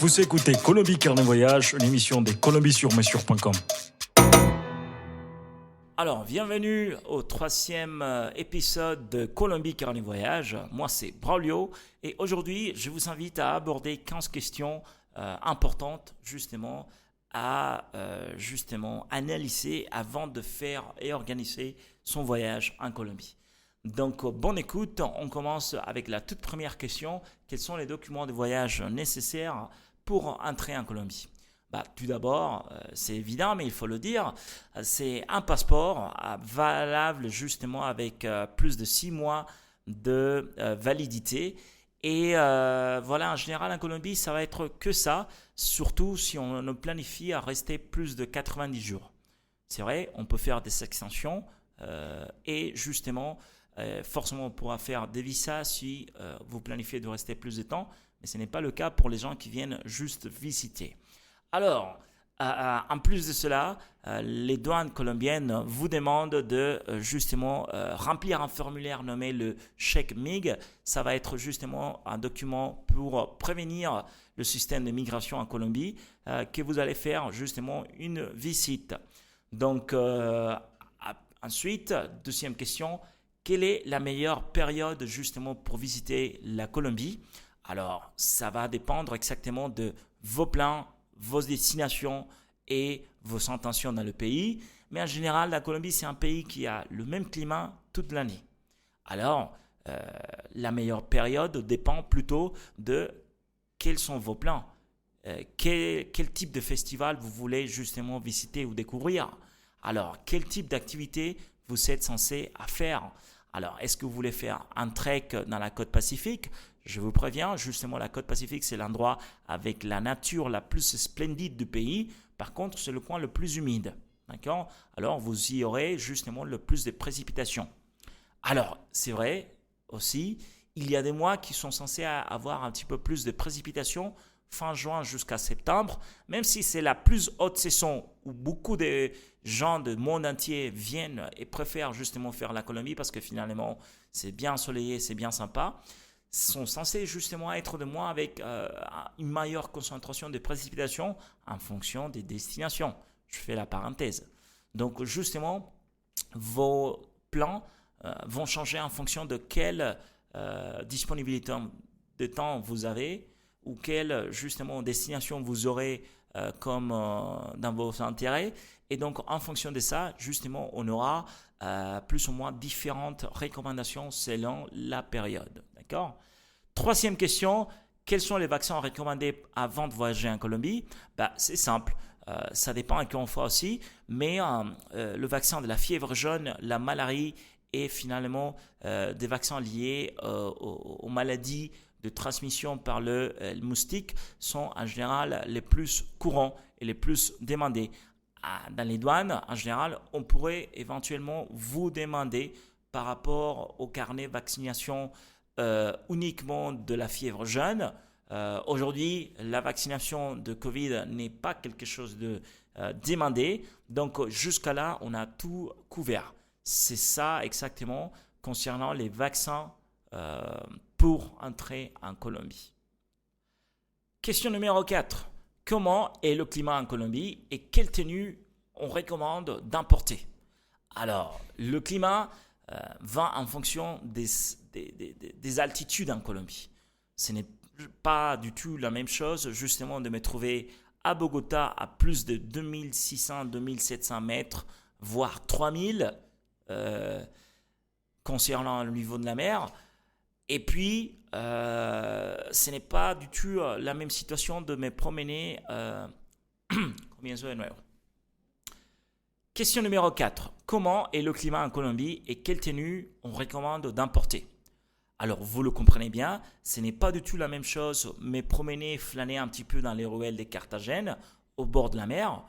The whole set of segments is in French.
Vous écoutez Colombie Carnet Voyage, une émission des colombisurmesure.com. Alors, bienvenue au 3e épisode de Colombie Carnet Voyage. Moi, c'est Braulio et aujourd'hui, je vous invite à aborder 15 questions importantes justement à analyser avant de faire et organiser son voyage en Colombie. Donc, bonne écoute. On commence avec la toute première question. Quels sont les documents de voyage nécessaires pour entrer en Colombie ? Tout d'abord, c'est évident, mais il faut le dire, c'est un passeport valable justement avec plus de 6 mois de validité. Et voilà, en général, en Colombie, ça va être que ça, surtout si on planifie à rester plus de 90 jours. C'est vrai, on peut faire des extensions et justement, forcément, on pourra faire des visas si vous planifiez de rester plus de temps, mais ce n'est pas le cas pour les gens qui viennent juste visiter. Alors, en plus de cela, les douanes colombiennes vous demandent de justement remplir un formulaire nommé le chèque MIG. Ça va être justement un document pour prévenir le système de migration en Colombie que vous allez faire justement une visite. Donc, ensuite, deuxième question, quelle est la meilleure période justement pour visiter la Colombie ? Alors, ça va dépendre exactement de vos plans, vos destinations et vos intentions dans le pays. Mais en général, la Colombie, c'est un pays qui a le même climat toute l'année. Alors, la meilleure période dépend plutôt de quels sont vos plans. Quel type de festival vous voulez justement visiter ou découvrir. Alors, quel type d'activité vous êtes censé faire. Alors, est-ce que vous voulez faire un trek dans la côte Pacifique ? Je vous préviens, justement, la côte Pacifique, c'est l'endroit avec la nature la plus splendide du pays. Par contre, c'est le coin le plus humide. D'accord ? Alors, vous y aurez justement le plus de précipitations. Alors, c'est vrai aussi, il y a des mois qui sont censés avoir un petit peu plus de précipitations, fin juin jusqu'à septembre, même si c'est la plus haute saison où beaucoup de gens du monde entier viennent et préfèrent justement faire la Colombie parce que finalement, c'est bien ensoleillé, c'est bien sympa. Sont censés justement être de mois avec une meilleure concentration de précipitations en fonction des destinations. Je fais la parenthèse. Donc justement, vos plans vont changer en fonction de quelle disponibilité de temps vous avez ou quelle justement destination vous aurez comme dans vos intérêts. Et donc en fonction de ça, justement, on aura plus ou moins différentes recommandations selon la période. D'accord ? Troisième question, quels sont les vaccins recommandés avant de voyager en Colombie ? C'est simple, ça dépend à qui on fait aussi, mais le vaccin de la fièvre jaune, la malarie et finalement des vaccins liés aux maladies de transmission par le moustique sont en général les plus courants et les plus demandés. Dans les douanes, en général, on pourrait éventuellement vous demander par rapport au carnet vaccination uniquement de la fièvre jaune. Aujourd'hui, la vaccination de Covid n'est pas quelque chose de demandé. Donc, jusqu'à là, on a tout couvert. C'est ça exactement concernant les vaccins pour entrer en Colombie. Question numéro 4. Comment est le climat en Colombie et quelle tenue on recommande d'importer ? Alors, le climat va en fonction des altitudes en Colombie. Ce n'est pas du tout la même chose justement de me trouver à Bogota à plus de 2600-2700 mètres, voire 3000 concernant le niveau de la mer. Et puis, ce n'est pas du tout la même situation de me promener. Question numéro 4. Comment est le climat en Colombie et quelle tenue on recommande d'importer ? Alors, vous le comprenez bien, ce n'est pas du tout la même chose me promener, flâner un petit peu dans les ruelles de Carthagène, au bord de la mer,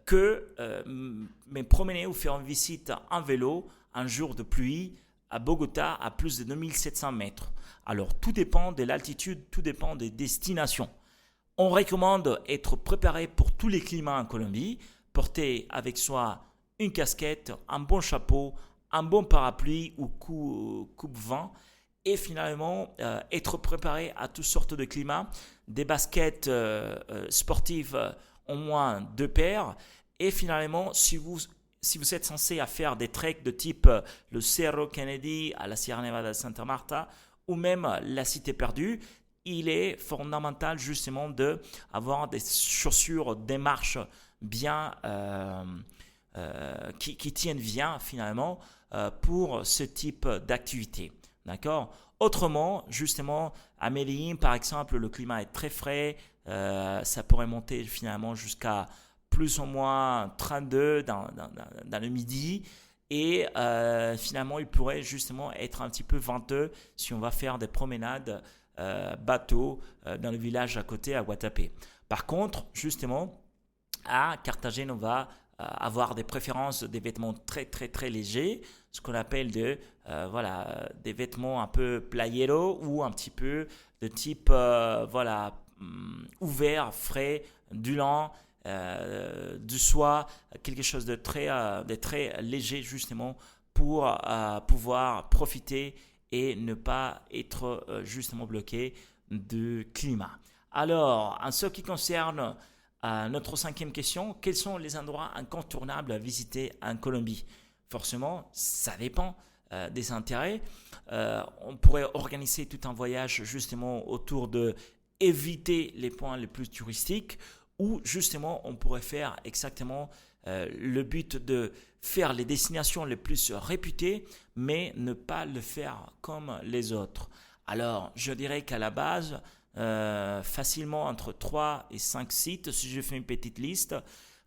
que me promener ou faire une visite en vélo un jour de pluie à Bogota à plus de 2700 mètres. Alors, tout dépend de l'altitude, tout dépend des destinations. On recommande être préparé pour tous les climats en Colombie, porter avec soi une casquette, un bon chapeau, un bon parapluie ou coupe-vent et finalement être préparé à toutes sortes de climats, des baskets sportives au moins 2 paires, et finalement si vous êtes censé à faire des treks de type le Cerro Kennedy à la Sierra Nevada de Santa Marta ou même la Cité perdue, il est fondamental justement d'avoir des chaussures des marches bien qui tiennent bien finalement pour ce type d'activité. D'accord. Autrement, justement, à Medellín, par exemple, le climat est très frais. Ça pourrait monter finalement jusqu'à plus ou moins 32 dans le midi. Et finalement, il pourrait justement être un petit peu venteux si on va faire des promenades bateau dans le village à côté, à Guatapé. Par contre, justement, à Carthagène, on va avoir des préférences des vêtements très très très légers, ce qu'on appelle des vêtements un peu playero ou un petit peu de type ouvert, frais, du lin, du soie, quelque chose de très léger justement pour pouvoir profiter et ne pas être justement bloqué du climat. Alors, en ce qui concerne notre 5e question, quels sont les endroits incontournables à visiter en Colombie? Forcément, ça dépend des intérêts. On pourrait organiser tout un voyage justement autour de éviter les points les plus touristiques ou justement on pourrait faire exactement le but de faire les destinations les plus réputées mais ne pas le faire comme les autres. Alors, je dirais qu'à la base, facilement entre 3 et 5 sites si je fais une petite liste.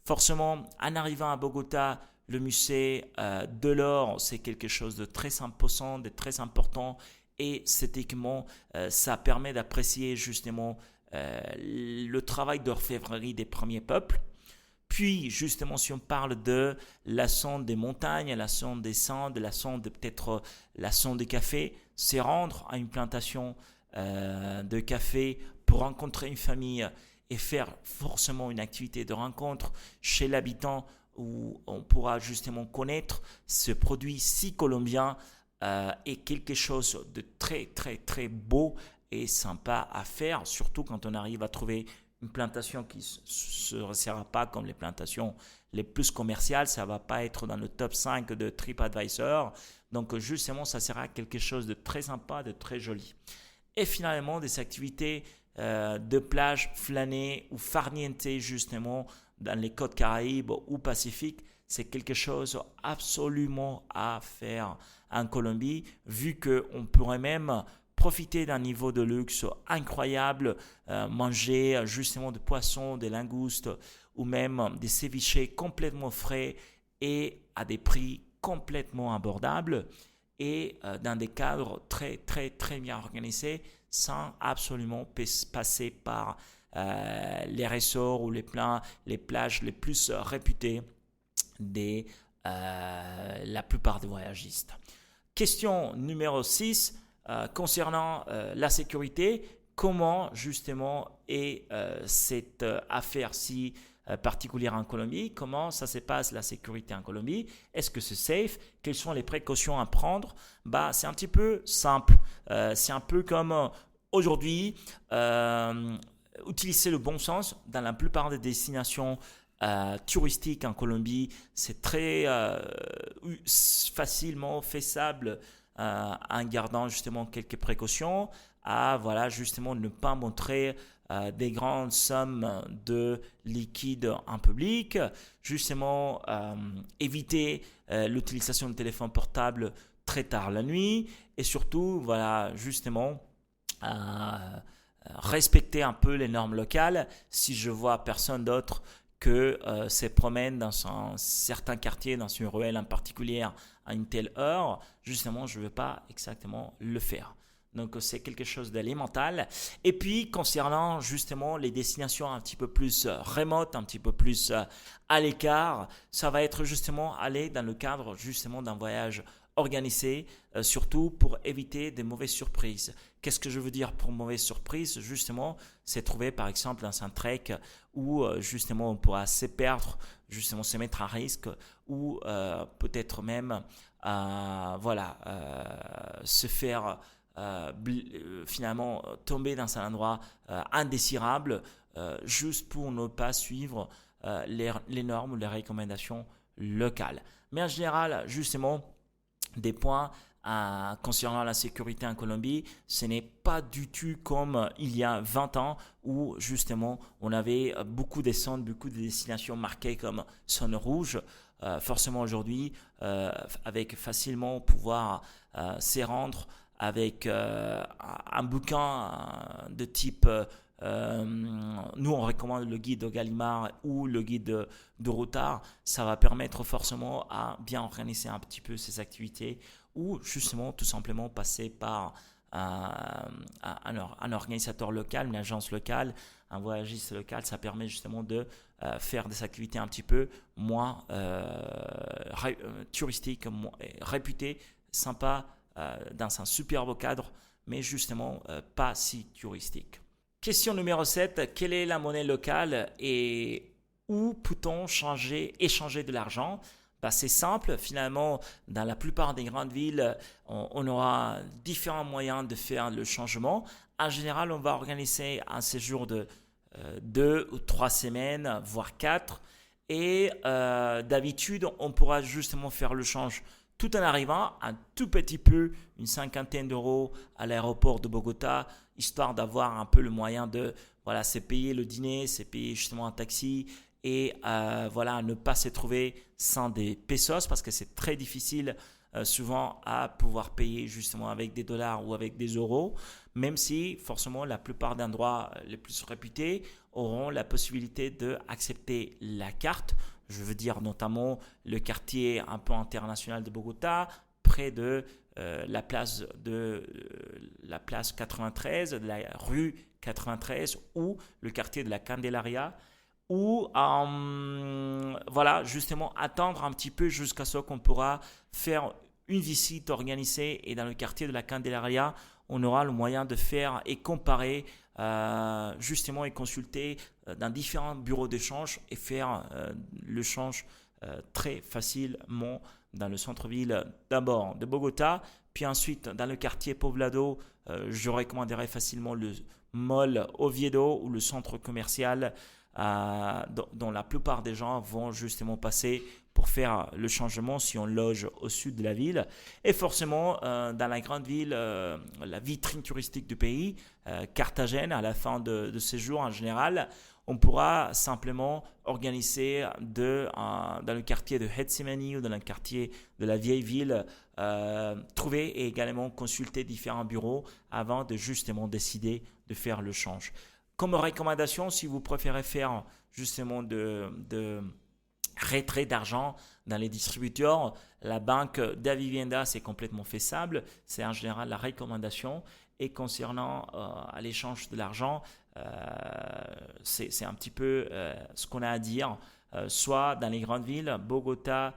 Forcément, en arrivant à Bogota, le musée de l'or, c'est quelque chose de très imposant, de très important et esthétiquement, ça permet d'apprécier justement le travail d'orfèvrerie des premiers peuples. Puis, justement, si on parle de la sonde des montagnes, la sonde des Andes, la sonde peut-être la sonde des cafés, c'est rendre à une plantation de café pour rencontrer une famille et faire forcément une activité de rencontre chez l'habitant où on pourra justement connaître ce produit si colombien est quelque chose de très très très beau et sympa à faire, surtout quand on arrive à trouver une plantation qui ne se sera pas comme les plantations les plus commerciales, ça ne va pas être dans le top 5 de TripAdvisor, donc justement ça sera quelque chose de très sympa, de très joli. Et finalement des activités de plage flânée ou farniente justement dans les côtes Caraïbes ou Pacifique, c'est quelque chose absolument à faire en Colombie, vu qu'on pourrait même profiter d'un niveau de luxe incroyable, manger justement des poissons, des langoustes ou même des ceviches complètement frais et à des prix complètement abordables et dans des cadres très très très bien organisés sans absolument passer par les ressorts ou les plages les plus réputées de la plupart des voyagistes. Question numéro 6, concernant la sécurité, comment justement est cette affaire-ci particulière en Colombie? Comment ça se passe la sécurité en Colombie? Est-ce que c'est safe? Quelles sont les précautions à prendre? C'est un petit peu simple. C'est un peu comme aujourd'hui, utiliser le bon sens dans la plupart des destinations touristiques en Colombie. C'est très facilement faisable en gardant justement quelques précautions à justement ne pas montrer des grandes sommes de liquide en public, justement éviter l'utilisation de téléphone portable très tard la nuit et surtout justement respecter un peu les normes locales. Si je vois personne d'autre que se promène dans un certain quartier, dans une ruelle en particulier à une telle heure, justement je ne veux pas exactement le faire. Donc c'est quelque chose d'élémental. Et puis concernant justement les destinations un petit peu plus remotes, un petit peu plus à l'écart, ça va être justement aller dans le cadre justement d'un voyage organisé, surtout pour éviter des mauvaises surprises. Qu'est-ce que je veux dire pour mauvaise surprise? Justement, c'est trouver par exemple dans un trek où justement on pourra se perdre, justement se mettre à risque ou peut-être même se faire finalement tomber dans un endroit indésirable juste pour ne pas suivre les normes ou les recommandations locales. Mais en général, justement, des points concernant la sécurité en Colombie, ce n'est pas du tout comme il y a 20 ans où justement on avait beaucoup de centres, beaucoup de destinations marquées comme zone rouge. Forcément aujourd'hui, avec facilement pouvoir s'y rendre avec un bouquin de type nous on recommande le guide de Gallimard ou le guide de Routard, ça va permettre forcément à bien organiser un petit peu ses activités ou justement tout simplement passer par un organisateur local, une agence locale, un voyagiste local. Ça permet justement de faire des activités un petit peu moins touristiques, réputées, sympas, dans un superbe cadre, mais justement pas si touristique. Question numéro 7, quelle est la monnaie locale et où peut-on échanger de l'argent? C'est simple, finalement, dans la plupart des grandes villes, on aura différents moyens de faire le changement. En général, on va organiser un séjour de 2 ou 3 semaines, voire 4. Et d'habitude, on pourra justement faire le change tout en arrivant un tout petit peu, une cinquantaine d'euros à l'aéroport de Bogota, histoire d'avoir un peu le moyen de c'est payer le dîner, c'est payer justement un taxi et ne pas se trouver sans des pesos parce que c'est très difficile souvent à pouvoir payer justement avec des dollars ou avec des euros, même si forcément la plupart des endroits les plus réputés auront la possibilité d'accepter la carte. Je veux dire notamment le quartier un peu international de Bogota, près de la place 93, de la rue 93 ou le quartier de la Candelaria, ou justement attendre un petit peu jusqu'à ce qu'on pourra faire une visite organisée et dans le quartier de la Candelaria, on aura le moyen de faire et comparer justement et consulter dans différents bureaux d'échange et faire le change très facilement dans le centre-ville d'abord de Bogota, puis ensuite dans le quartier Poblado, je recommanderais facilement le mall Oviedo ou le centre commercial dont la plupart des gens vont justement passer pour faire le changement si on loge au sud de la ville. Et forcément, dans la grande ville, la vitrine touristique du pays, Carthagène, à la fin de séjour en général, on pourra simplement organiser dans le quartier de Getsemani ou dans le quartier de la vieille ville, trouver et également consulter différents bureaux avant de justement décider de faire le change. Comme recommandation, si vous préférez faire justement de retrait d'argent dans les distributeurs, la banque Davivienda, c'est complètement faisable. C'est en général la recommandation. Et concernant l'échange de l'argent, c'est un petit peu ce qu'on a à dire. Soit dans les grandes villes, Bogota,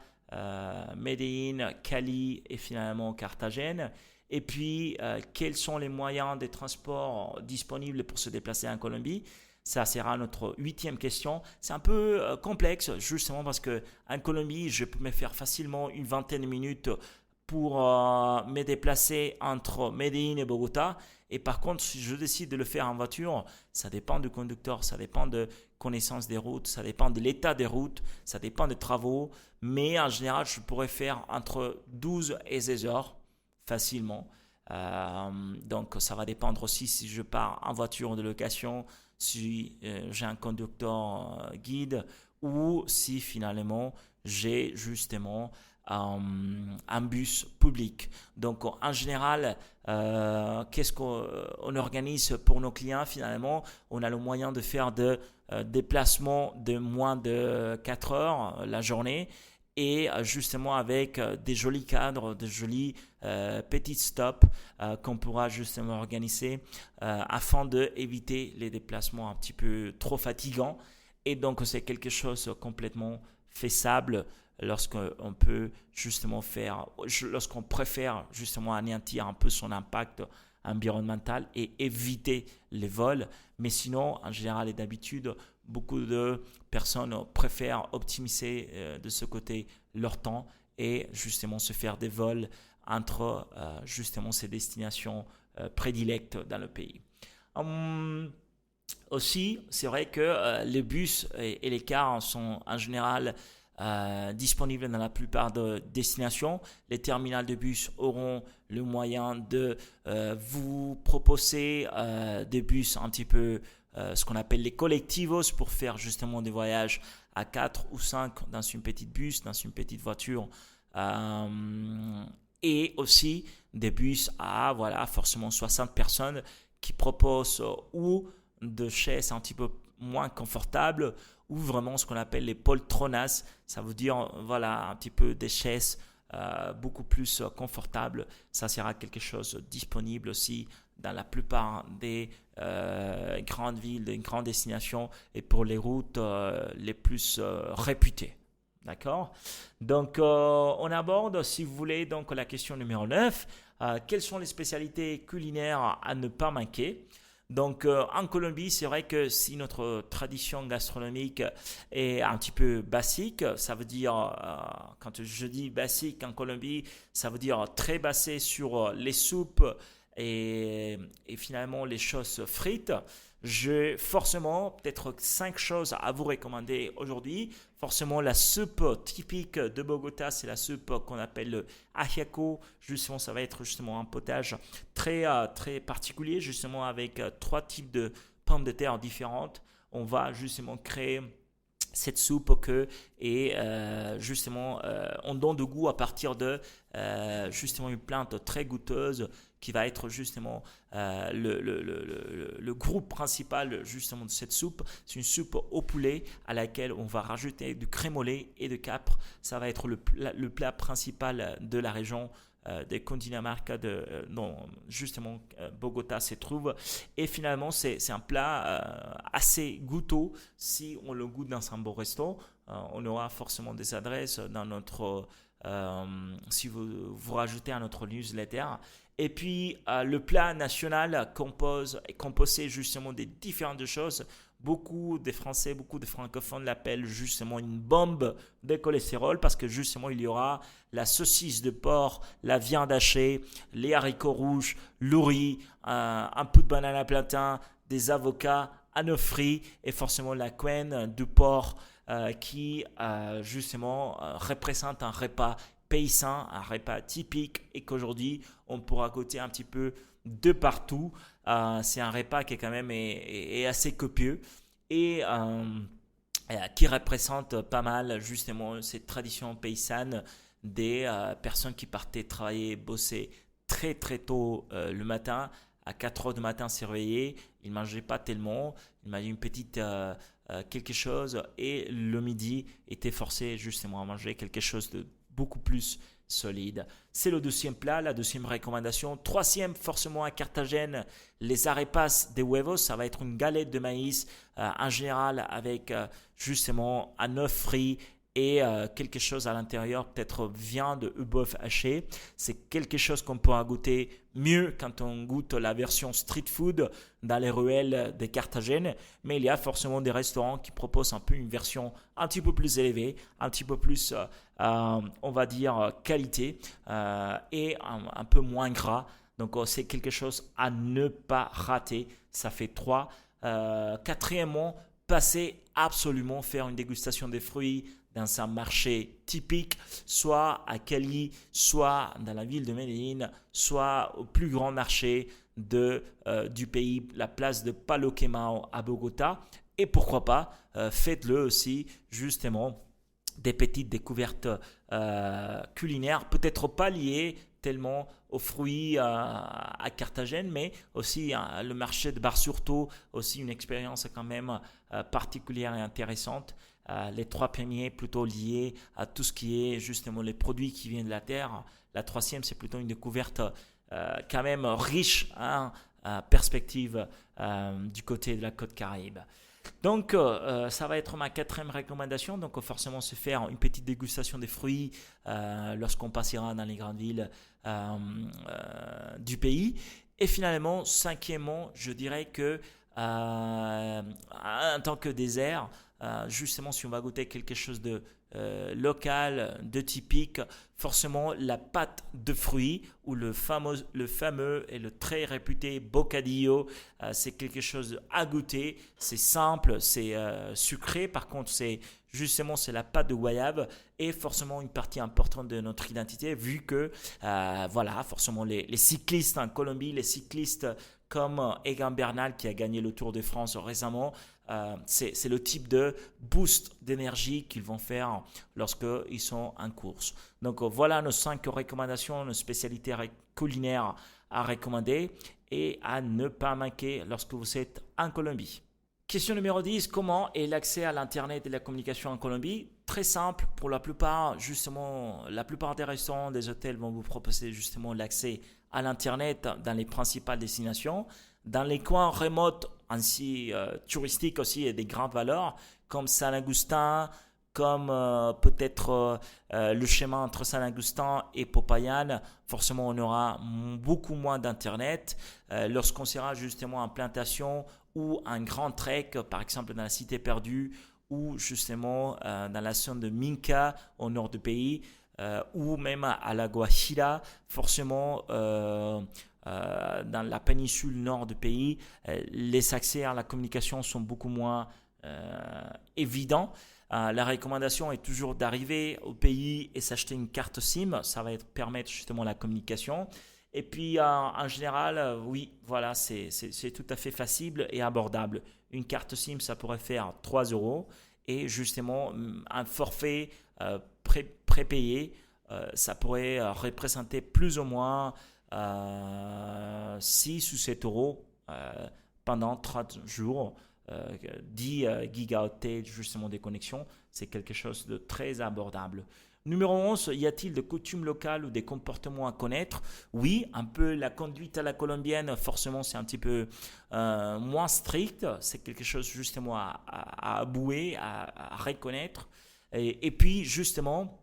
Medellín, Cali et finalement Carthagène. Et puis, quels sont les moyens de transport disponibles pour se déplacer en Colombie? Ça sera notre 8e question. C'est un peu complexe, justement parce qu'en Colombie, je peux me faire facilement une vingtaine de minutes pour me déplacer entre Medellín et Bogota. Et par contre, si je décide de le faire en voiture, ça dépend du conducteur, ça dépend de connaissance des routes, ça dépend de l'état des routes, ça dépend des travaux. Mais en général, je pourrais faire entre 12 et 16 heures facilement. Donc, ça va dépendre aussi si je pars en voiture de location, si j'ai un conducteur guide ou si finalement j'ai justement un bus public. Donc en général, qu'est-ce qu'on organise pour nos clients? Finalement, on a le moyen de faire des déplacements de moins de 4 heures la journée et justement avec des jolis cadres, des jolis petits stops qu'on pourra justement organiser afin d'éviter les déplacements un petit peu trop fatigants. Et donc c'est quelque chose de complètement faisable lorsqu'on peut justement lorsqu'on préfère justement anéantir un peu son impact environnemental et éviter les vols. Mais sinon, en général et d'habitude, beaucoup de personnes préfèrent optimiser de ce côté leur temps et justement se faire des vols entre justement ces destinations prédilectes dans le pays. Aussi, c'est vrai que les bus et les cars sont en général disponibles dans la plupart des destinations. Les terminals de bus auront le moyen de vous proposer des bus un petit peu ce qu'on appelle les collectivos pour faire justement des voyages à 4 ou 5 dans une petite bus, dans une petite voiture. Et aussi des bus à forcément 60 personnes qui proposent ou de chaises un petit peu moins confortables ou vraiment ce qu'on appelle les poltronas. Ça veut dire un petit peu des chaises beaucoup plus confortables. Ça sera quelque chose disponible aussi dans la plupart des grandes villes, des grandes destinations et pour les routes les plus réputées. D'accord? Donc, on aborde, si vous voulez, donc, la question numéro 9. Quelles sont les spécialités culinaires à ne pas manquer? Donc, en Colombie, c'est vrai que si notre tradition gastronomique est un petit peu basique, ça veut dire, quand je dis basique en Colombie, ça veut dire très basé sur les soupes et finalement les choses frites. J'ai forcément peut-être 5 choses à vous recommander aujourd'hui. Forcément, la soupe typique de Bogota, c'est la soupe qu'on appelle le ajiaco. Justement, ça va être justement un potage très, très particulier, justement avec 3 types de pommes de terre différentes. On va justement créer cette soupe justement on donne de goût à partir de justement une plante très goûteuse qui va être justement le groupe principal justement de cette soupe. C'est une soupe au poulet à laquelle on va rajouter du crème au lait et de capre. Ça va être le plat principal de la région de Cundinamarca, dont justement Bogota se trouve. Et finalement, c'est un plat assez goûteux. Si on le goûte dans un beau resto, on aura forcément des adresses dans notre... si vous rajoutez à notre newsletter. Et puis, le plat national est composé justement des différentes choses. Beaucoup de Français, beaucoup de francophones l'appellent justement une bombe de cholestérol parce que justement, il y aura la saucisse de porc, la viande hachée, les haricots rouges, le riz, un peu de banane à plantain, des avocats, un œuf frit et forcément la quenne du porc qui justement représente un repas paysan, un repas typique et qu'aujourd'hui on pourra goûter un petit peu de partout. C'est un repas qui est quand même est assez copieux et qui représente pas mal justement cette tradition paysanne des personnes qui partaient travailler, bosser très très tôt le matin. À 4 heures du matin, se réveiller. Ils ne mangeaient pas tellement. Ils mangeaient une petite quelque chose et le midi étaient forcés justement à manger quelque chose de beaucoup plus solide. C'est le deuxième plat, la deuxième recommandation. Troisième, forcément à Carthagène, les arepas de huevos. Ça va être une galette de maïs en général avec justement un œuf frit et quelque chose à l'intérieur, peut-être viande ou bœuf haché. C'est quelque chose qu'on pourra goûter mieux quand on goûte la version street food dans les ruelles de Carthagène. Mais il y a forcément des restaurants qui proposent un peu une version un petit peu plus élevée, un petit peu plus, on va dire, qualité et un peu moins gras. Donc c'est quelque chose à ne pas rater. Ça fait 3. Quatrièmement, passer absolument faire une dégustation des fruits dans un marché typique, soit à Cali, soit dans la ville de Medellín, soit au plus grand marché du pays, la place de Palo Quemao à Bogota. Et pourquoi pas, faites-le aussi justement des petites découvertes culinaires, peut-être pas liées tellement aux fruits à Carthagène, mais aussi le marché de Bar-sur-Taux, aussi une expérience quand même particulière et intéressante. Les 3 premiers plutôt liés à tout ce qui est justement les produits qui viennent de la terre. La troisième, c'est plutôt une découverte quand même riche perspective du côté de la côte Caraïbe. Donc, ça va être ma 4e recommandation. Donc, forcément, se faire une petite dégustation des fruits lorsqu'on passera dans les grandes villes du pays. Et finalement, 5e, je dirais que en tant que dessert, justement, si on va goûter quelque chose de local de typique, forcément la pâte de fruits ou le fameux et le très réputé bocadillo, c'est quelque chose à goûter, c'est simple, c'est sucré, par contre c'est la pâte de goyave est forcément une partie importante de notre identité vu que voilà, forcément les cyclistes en Colombie, les cyclistes comme Egan Bernal qui a gagné le Tour de France récemment, c'est le type de boost d'énergie qu'ils vont faire lorsqu'ils sont en course. Donc voilà nos 5 recommandations, nos spécialités culinaires à recommander et à ne pas manquer lorsque vous êtes en Colombie. Question numéro 10, comment est l'accès à l'internet et la communication en Colombie? Très simple, pour la plupart des restaurants, des hôtels vont vous proposer justement l'accès à l'internet dans les principales destinations. Dans les coins remotes, ainsi touristiques aussi et des grandes valeurs, comme San Agustin, comme peut-être le chemin entre San Agustin et Popayan, forcément on aura beaucoup moins d'internet. Lorsqu'on sera justement en plantation ou un grand trek, par exemple dans la cité perdue, ou justement dans la zone de Minca au nord du pays, ou même à la Guajira, forcément dans la péninsule nord du pays, les accès à la communication sont beaucoup moins évidents. La recommandation est toujours d'arriver au pays et s'acheter une carte SIM, ça va permettre justement la communication. Et puis en général, oui, voilà, c'est tout à fait facile et abordable. Une carte SIM, ça pourrait faire 3 euros et justement un forfait prépayé, ça pourrait représenter plus ou moins 6 ou 7 euros pendant 30 jours. 10 gigaoctets justement des connexions, c'est quelque chose de très abordable. Numéro 11, y a-t-il des coutumes locales ou des comportements à connaître? Oui, un peu la conduite à la colombienne, forcément c'est un petit peu moins strict, c'est quelque chose justement à avouer, à reconnaître. Et puis justement,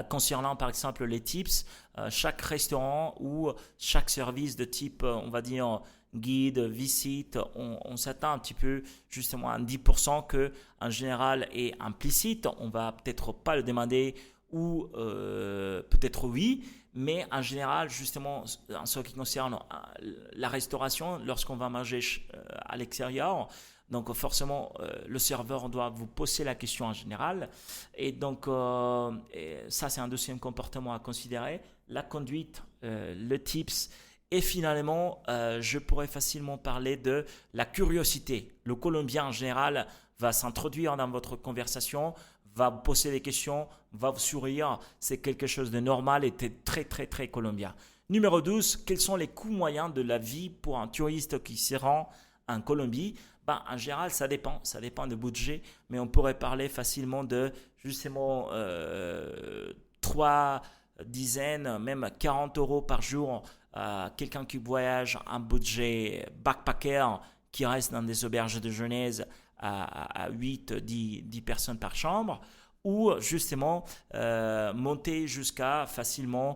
concernant par exemple les tips, chaque restaurant ou chaque service de type, on va dire, guide, visite, on s'attend un petit peu justement à 10% que en général est implicite. On va peut-être pas le demander ou peut-être oui, mais en général justement en ce qui concerne la restauration, lorsqu'on va manger à l'extérieur, donc forcément le serveur doit vous poser la question en général et donc ça c'est un deuxième comportement à considérer, la conduite, le tips. Et finalement, je pourrais facilement parler de la curiosité. Le Colombien en général va s'introduire dans votre conversation, va vous poser des questions, va vous sourire. C'est quelque chose de normal et très très très colombien. Numéro 12, quels sont les coûts moyens de la vie pour un touriste qui se rend en Colombie? En général, ça dépend du budget, mais on pourrait parler facilement de justement 3 dizaines, même 40 euros par jour. Quelqu'un qui voyage un budget backpacker qui reste dans des auberges de jeunesse à 8-10 personnes par chambre ou justement monter jusqu'à facilement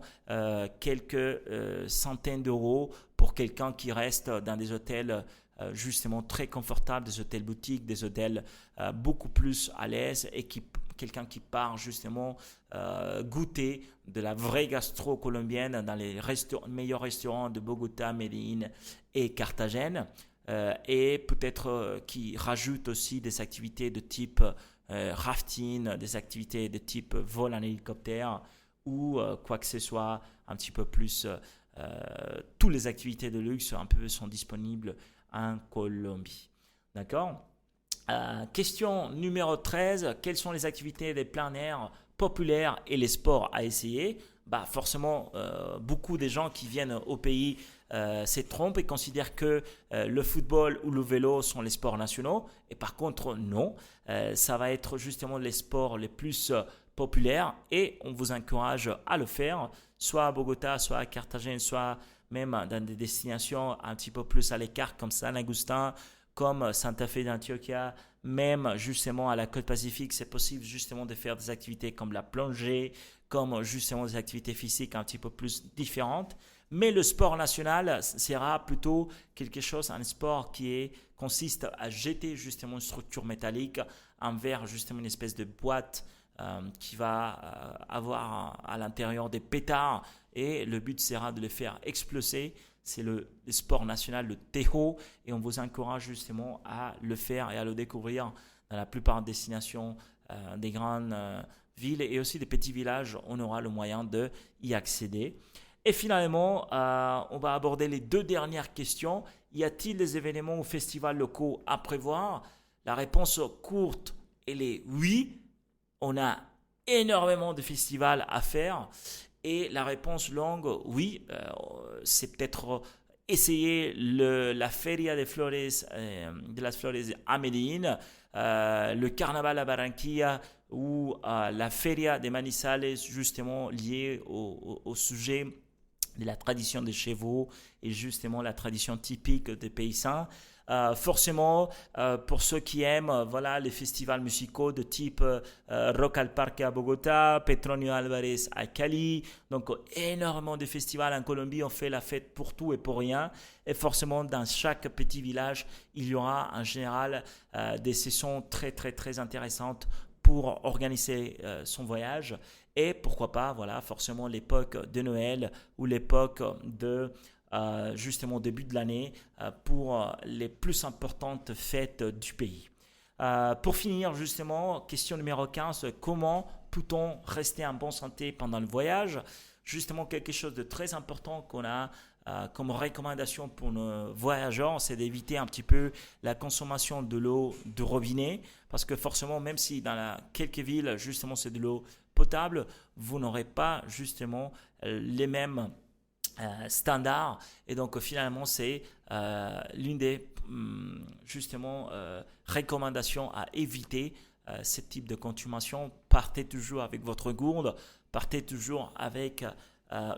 quelques centaines d'euros pour quelqu'un qui reste dans des hôtels justement très confortables, des hôtels boutiques, des hôtels beaucoup plus à l'aise et quelqu'un qui part justement goûter de la vraie gastro colombienne dans les meilleurs restaurants de Bogota, Medellín et Carthagène et peut-être qui rajoute aussi des activités de type rafting, des activités de type vol en hélicoptère ou quoi que ce soit un petit peu plus. Toutes les activités de luxe un peu sont disponibles en Colombie. D'accord? Question numéro 13, quelles sont les activités des plein air populaires et les sports à essayer? Forcément, beaucoup des gens qui viennent au pays se trompent et considèrent que le football ou le vélo sont les sports nationaux. Et par contre, non. Ça va être justement les sports les plus populaires et on vous encourage à le faire, soit à Bogota, soit à Carthagène, soit même dans des destinations un petit peu plus à l'écart comme San Agustin, comme Santa Fe d'Antioquia, même justement à la côte Pacifique, c'est possible justement de faire des activités comme la plongée, comme justement des activités physiques un petit peu plus différentes. Mais le sport national sera plutôt quelque chose, un sport qui consiste à jeter justement une structure métallique envers justement une espèce de boîte qui va avoir à l'intérieur des pétards et le but sera de les faire exploser. C'est le sport national, le Tejo, et on vous encourage justement à le faire et à le découvrir dans la plupart des destinations des grandes villes et aussi des petits villages. On aura le moyen de y accéder. Et finalement, on va aborder les 2 dernières questions. Y a-t-il des événements ou festivals locaux à prévoir? La réponse courte, elle est oui. On a énormément de festivals à faire. Et la réponse longue, oui, c'est peut-être essayer la Feria de las Flores à Medellín, le Carnaval à Barranquilla ou la Feria de Manizales, justement liée au sujet de la tradition des chevaux et justement la tradition typique des paysans. Forcément, pour ceux qui aiment voilà, les festivals musicaux de type Rock al Parque à Bogota, Petronio Alvarez à Cali, donc énormément de festivals en Colombie, on fait la fête pour tout et pour rien. Et forcément, dans chaque petit village, il y aura en général des sessions très très très intéressantes pour organiser son voyage. Et pourquoi pas, voilà, forcément l'époque de Noël ou l'époque de justement début de l'année pour les plus importantes fêtes du pays. Pour finir justement, question numéro 15, comment peut-on rester en bonne santé pendant le voyage? Justement quelque chose de très important qu'on a comme recommandation pour nos voyageurs, c'est d'éviter un petit peu la consommation de l'eau de robinet, parce que forcément, même si dans quelques villes, justement, c'est de l'eau potable, vous n'aurez pas justement les mêmes standards. Et donc, finalement, c'est l'une des justement recommandations à éviter ce type de consommation. Partez toujours avec votre gourde, partez toujours avec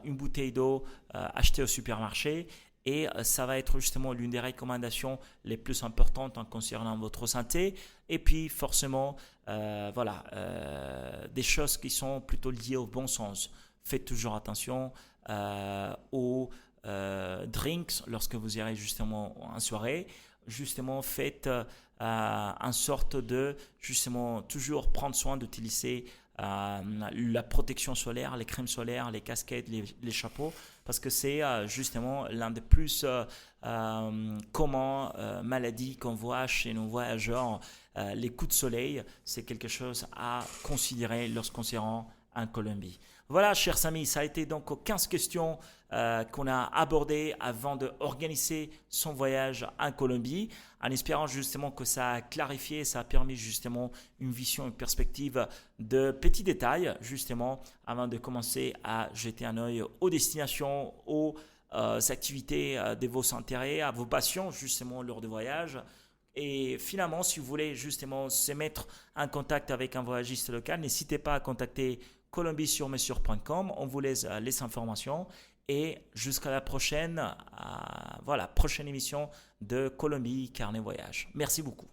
une bouteille d'eau achetée au supermarché et ça va être justement l'une des recommandations les plus importantes en concernant votre santé. Et puis forcément, des choses qui sont plutôt liées au bon sens. Faites toujours attention aux drinks lorsque vous irez justement en soirée. Justement, faites en sorte de justement toujours prendre soin d'utiliser la protection solaire, les crèmes solaires, les casquettes, les chapeaux, parce que c'est justement l'un des plus communs maladies qu'on voit chez nos voyageurs. Les coups de soleil, c'est quelque chose à considérer lorsqu'on se rend en Colombie. Voilà, chers amis, ça a été donc 15 questions qu'on a abordées avant d'organiser son voyage en Colombie, en espérant justement que ça a clarifié, ça a permis justement une vision, une perspective de petits détails, justement, avant de commencer à jeter un œil aux destinations, aux activités de vos intérêts, à vos passions, justement, lors de voyages. Et finalement, si vous voulez justement se mettre en contact avec un voyagiste local, n'hésitez pas à contacter colombisurmesure.com. On vous laisse les informations et jusqu'à la prochaine, prochaine émission de Colombie Carnet Voyage. Merci beaucoup.